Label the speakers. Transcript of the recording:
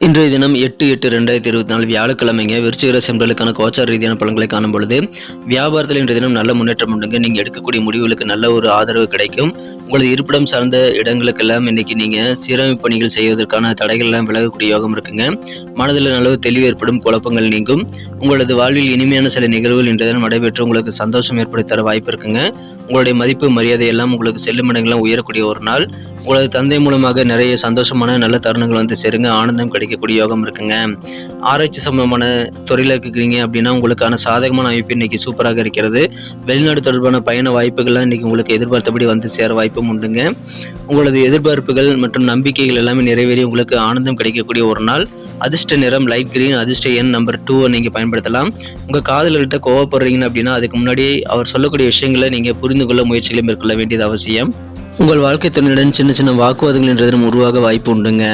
Speaker 1: இன்றைய தினம் 8/8/2024 வியாழக்கிழமைங்க. விருச்சிக ராசி அன்பர்களுக்கான கோச்சார ரீதியான பலன்களை காணும் பொழுது, வியாபாரத்தில் இன்றைய தினம் நல்ல முன்னேற்றம் உண்டுங்க. நீங்க எடுக்கக்கூடிய முடிவுகளுக்கு நல்ல ஒரு ஆதரவு கிடைக்கும். உங்களது இருப்பிடம் சார்ந்த இடங்களுக்கெல்லாம் இன்னைக்கு நீங்க சீரமைப்பு பணிகள் செய்வதற்கான தடைகள் எல்லாம் விலகக்கூடிய யோகம் இருக்குங்க. மனதில் நல்ல ஒரு தெளிவு ஏற்படும், குழப்பங்கள் நீங்கும். உங்களது வாழ்வில் இனிமையான சில நிகழ்வுகள் இன்றைய தினம் நடைபெற்று உங்களுக்கு சந்தோஷம் ஏற்படுத்தி தர வாய்ப்பு இருக்குங்க. உங்களுடைய மதிப்பு மரியாதை எல்லாம் உங்களுக்கு செல்லும் இடங்கள்லாம் உயரக்கூடிய ஒரு நாள். உங்களது தந்தை மூலமாக நிறைய சந்தோஷமான நல்ல தருணங்கள் வந்து சேருங்க. ஆனந்தம் கிடைக்கக்கூடிய யோகம் இருக்குங்க. ஆராய்ச்சி சம்பந்தமான துறையில் இருக்கிறீங்க அப்படின்னா உங்களுக்கான சாதகமான அமைப்பு இன்னைக்கு சூப்பராக இருக்கிறது. வெளிநாடு தொடர்பான பயண வாய்ப்புகள்லாம் இன்னைக்கு உங்களுக்கு எதிர்பார்த்தபடி வந்து சேர வாய்ப்பும் உண்டுங்க. உங்களது எதிர்பார்ப்புகள் மற்றும் நம்பிக்கைகள் எல்லாமே நிறைவேறி உங்களுக்கு ஆனந்தம் கிடைக்கக்கூடிய ஒரு நாள். அதிர்ஷ்ட நிறம் லைட் கிரீன். அதிர்ஷ்ட எண் நம்பர் 2 நீங்க பயன்படுத்தலாம். உங்க காதலர்கிட்ட கோவப்படுறீங்க அப்படின்னா அதுக்கு முன்னாடி அவர் சொல்லக்கூடிய விஷயங்களை நீங்க புரிந்து கொள்ள முயற்சிகளை மேற்கொள்ள வேண்டியது அவசியம். உங்கள் வாழ்க்கை துணையுடன் சின்ன சின்ன வாக்குவாதங்கள் என்ற தினம் உருவாக வாய்ப்பு உண்டுங்க.